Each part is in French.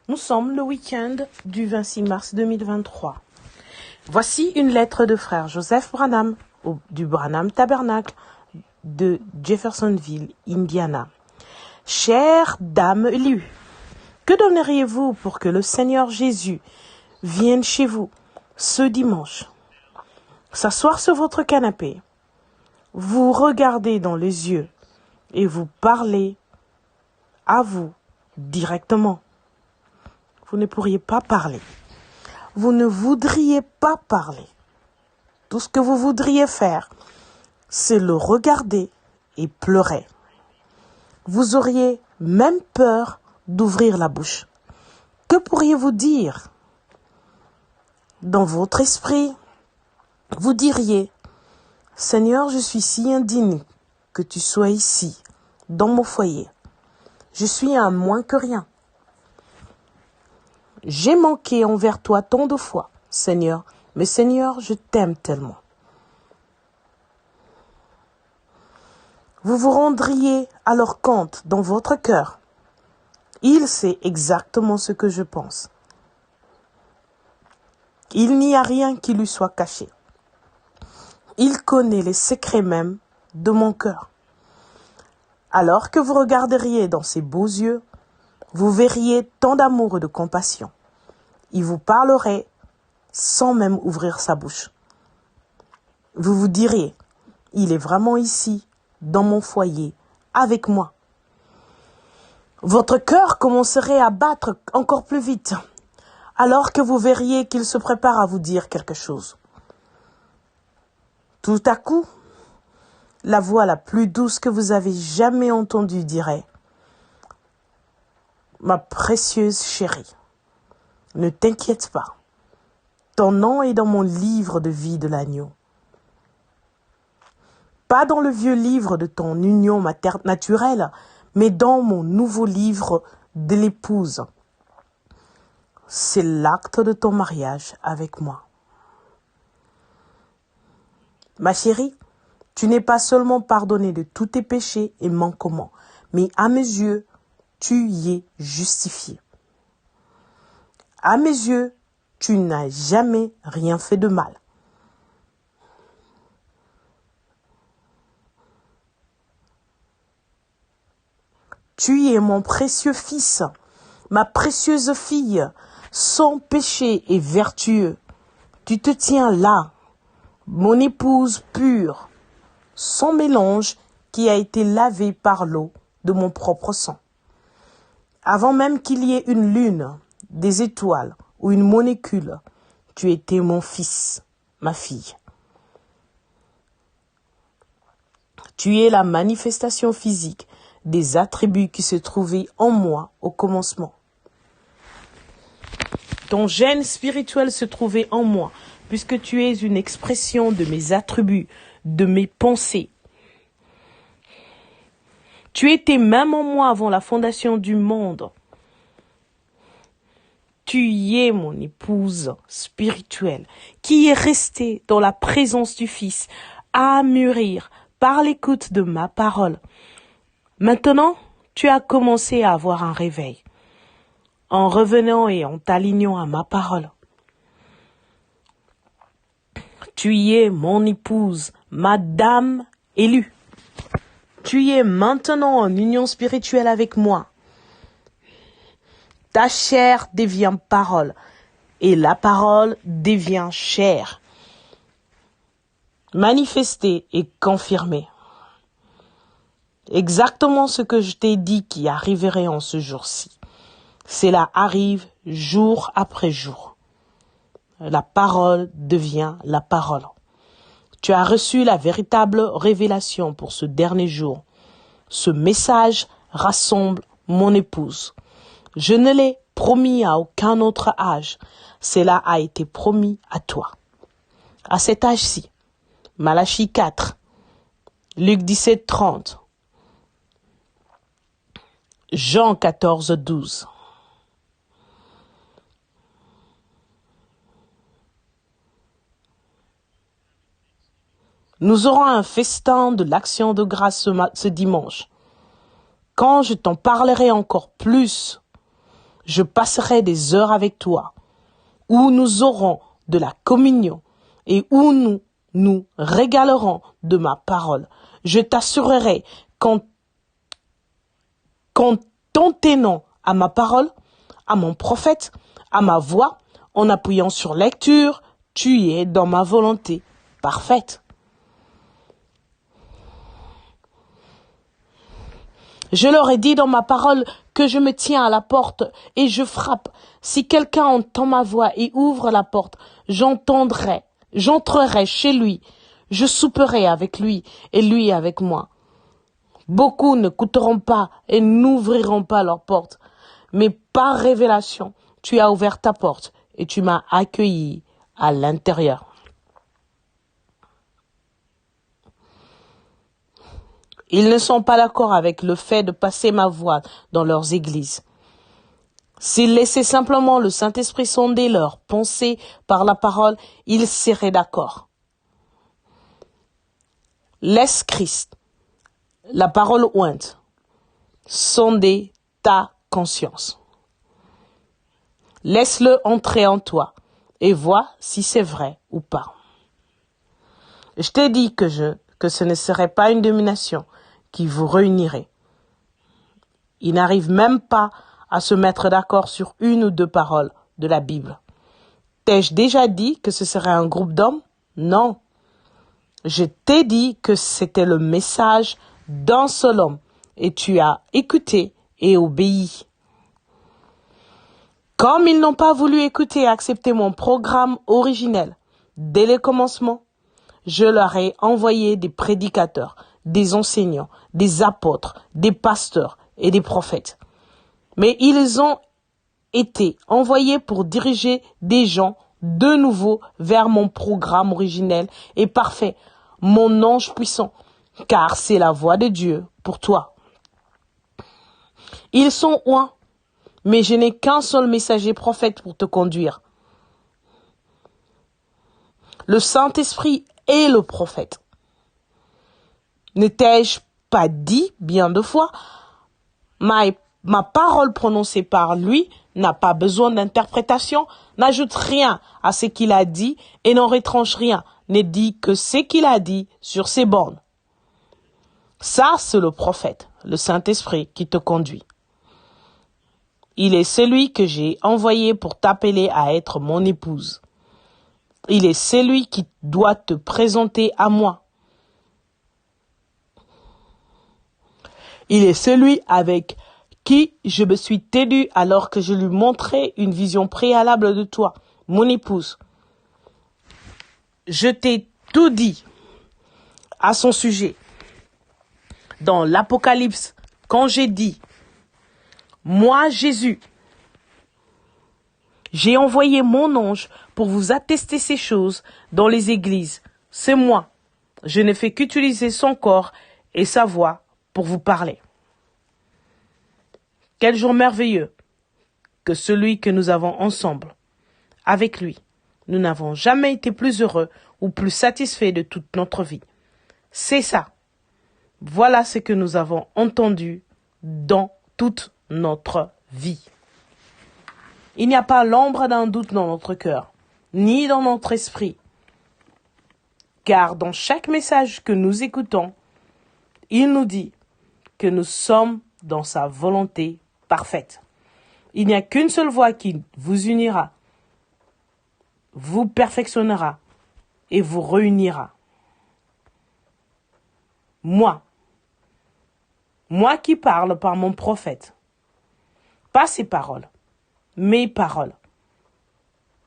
Nous sommes le week-end du 26 mars 2023. Voici une lettre de frère Joseph Branham du Branham Tabernacle de Jeffersonville, Indiana. Chère dame élue, que donneriez-vous pour que le Seigneur Jésus vienne chez vous ce dimanche, s'asseoir sur votre canapé, vous regarder dans les yeux et vous parler à vous directement? Vous ne pourriez pas parler. Vous ne voudriez pas parler. Tout ce que vous voudriez faire, c'est le regarder et pleurer. Vous auriez même peur d'ouvrir la bouche. Que pourriez-vous dire? Dans votre esprit, vous diriez, « Seigneur, je suis si indigne que tu sois ici, dans mon foyer. Je suis un moins que rien. J'ai manqué envers toi tant de fois, Seigneur, mais Seigneur, je t'aime tellement. » Vous vous rendriez alors compte dans votre cœur. Il sait exactement ce que je pense. Il n'y a rien qui lui soit caché. Il connaît les secrets même de mon cœur. Alors que vous regarderiez dans ses beaux yeux, vous verriez tant d'amour et de compassion. Il vous parlerait sans même ouvrir sa bouche. Vous vous diriez, il est vraiment ici, dans mon foyer, avec moi. Votre cœur commencerait à battre encore plus vite, alors que vous verriez qu'il se prépare à vous dire quelque chose. Tout à coup, la voix la plus douce que vous avez jamais entendue dirait, « Ma précieuse chérie, ne t'inquiète pas, ton nom est dans mon livre de vie de l'agneau. Pas dans le vieux livre de ton union naturelle, mais dans mon nouveau livre de l'épouse. C'est l'acte de ton mariage avec moi. Ma chérie, tu n'es pas seulement pardonnée de tous tes péchés et manquements, mais à mes yeux, tu y es justifiée. À mes yeux, tu n'as jamais rien fait de mal. Tu es mon précieux fils, ma précieuse fille, sans péché et vertueux. Tu te tiens là, mon épouse pure, sans mélange qui a été lavée par l'eau de mon propre sang. Avant même qu'il y ait une lune, des étoiles ou une molécule, tu étais mon fils, ma fille. Tu es la manifestation physique des attributs qui se trouvaient en moi au commencement. Ton gène spirituel se trouvait en moi, puisque tu es une expression de mes attributs, de mes pensées. Tu étais même en moi avant la fondation du monde. Tu y es mon épouse spirituelle, qui est restée dans la présence du Fils, à mûrir par l'écoute de ma parole. Maintenant, tu as commencé à avoir un réveil, en revenant et en t'alignant à ma parole. Tu y es mon épouse, ma dame élue. Tu y es maintenant en union spirituelle avec moi. Ta chair devient parole et la parole devient chair. Manifestée et confirmée. Exactement ce que je t'ai dit qui arriverait en ce jour-ci. Cela arrive jour après jour. La parole devient la parole. Tu as reçu la véritable révélation pour ce dernier jour. Ce message rassemble mon épouse. Je ne l'ai promis à aucun autre âge. Cela a été promis à toi. À cet âge-ci, Malachie 4, Luc 17, 30, Jean 14, 12. Nous aurons un festin de l'action de grâce ce dimanche. Quand je t'en parlerai encore plus, je passerai des heures avec toi, où nous aurons de la communion et où nous nous régalerons de ma parole. Je t'assurerai qu'en t'en tenant à ma parole, à mon prophète, à ma voix, en appuyant sur lecture, tu es dans ma volonté parfaite. Je leur ai dit dans ma parole que je me tiens à la porte et je frappe. Si quelqu'un entend ma voix et ouvre la porte, j'entrerai chez lui. Je souperai avec lui et lui avec moi. Beaucoup n'écouteront pas et n'ouvriront pas leur porte. Mais par révélation, tu as ouvert ta porte et tu m'as accueilli à l'intérieur. Ils ne sont pas d'accord avec le fait de passer ma voix dans leurs églises. S'ils laissaient simplement le Saint-Esprit sonder leurs pensées par la parole, ils seraient d'accord. Laisse Christ, la parole ointe, sonder ta conscience. Laisse-le entrer en toi et vois si c'est vrai ou pas. Je t'ai dit que ce ne serait pas une domination qui vous réunirait. Ils n'arrivent même pas à se mettre d'accord sur une ou deux paroles de la Bible. T'ai-je déjà dit que ce serait un groupe d'hommes? Non. Je t'ai dit que c'était le message d'un seul homme et tu as écouté et obéi. Comme ils n'ont pas voulu écouter et accepter mon programme originel dès le commencement, je leur ai envoyé des prédicateurs, des enseignants, des apôtres, des pasteurs et des prophètes. Mais ils ont été envoyés pour diriger des gens de nouveau vers mon programme originel et parfait, mon ange puissant, car c'est la voix de Dieu pour toi. Ils sont oints, mais je n'ai qu'un seul messager prophète pour te conduire. Le Saint-Esprit est le prophète. Ne t'ai-je pas dit bien de fois, ma parole prononcée par lui n'a pas besoin d'interprétation, n'ajoute rien à ce qu'il a dit et n'en retranche rien, ne dit que ce qu'il a dit sur ses bornes. Ça, c'est le prophète, le Saint-Esprit qui te conduit. Il est celui que j'ai envoyé pour t'appeler à être mon épouse. Il est celui qui doit te présenter à moi. Il est celui avec qui je me suis tenu alors que je lui montrais une vision préalable de toi, mon épouse. Je t'ai tout dit à son sujet. Dans l'Apocalypse, quand j'ai dit, moi Jésus, j'ai envoyé mon ange pour vous attester ces choses dans les églises. C'est moi. Je ne fais qu'utiliser son corps et sa voix pour vous parler. Quel jour merveilleux que celui que nous avons ensemble. Avec lui, nous n'avons jamais été plus heureux ou plus satisfaits de toute notre vie. C'est ça. Voilà ce que nous avons entendu dans toute notre vie. Il n'y a pas l'ombre d'un doute dans notre cœur, ni dans notre esprit. Car dans chaque message que nous écoutons, il nous dit que nous sommes dans sa volonté parfaite. Il n'y a qu'une seule voie qui vous unira, vous perfectionnera et vous réunira. Moi qui parle par mon prophète, pas ses paroles, mes paroles.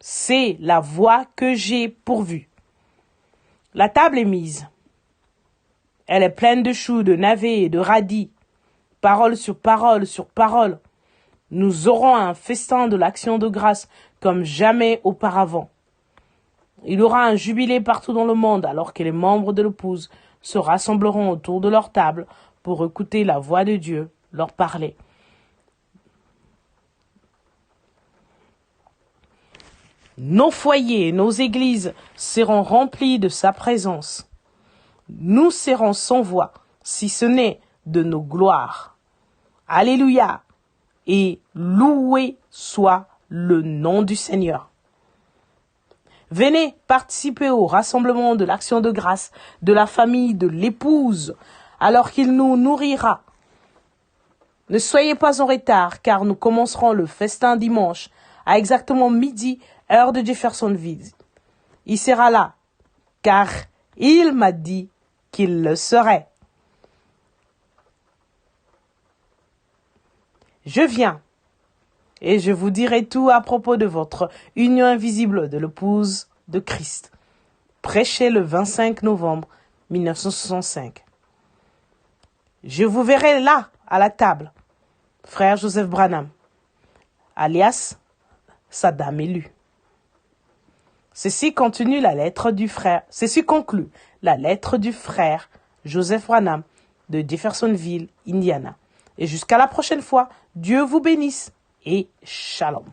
C'est la voie que j'ai pourvue. La table est mise. Elle est pleine de choux, de navets et de radis. Parole sur parole sur parole. Nous aurons un festin de l'action de grâce comme jamais auparavant. Il y aura un jubilé partout dans le monde alors que les membres de l'épouse se rassembleront autour de leur table pour écouter la voix de Dieu leur parler. Nos foyers, nos églises seront remplis de sa présence. Nous serons sans voix, si ce n'est de nos gloires. Alléluia! et loué soit le nom du Seigneur. Venez participer au rassemblement de l'action de grâce de la famille de l'épouse, alors qu'il nous nourrira. Ne soyez pas en retard, car nous commencerons le festin dimanche à exactement midi, heure de Jeffersonville. Il sera là, car il m'a dit qu'il le serait. Je viens, et je vous dirai tout à propos de votre union invisible de l'épouse de Christ, prêché le 25 novembre 1965. Je vous verrai là, à la table, frère Joseph Branham, alias Saddam élu. Ceci conclut la lettre du frère Joseph Branham de Jeffersonville, Indiana. Et jusqu'à la prochaine fois, Dieu vous bénisse et shalom.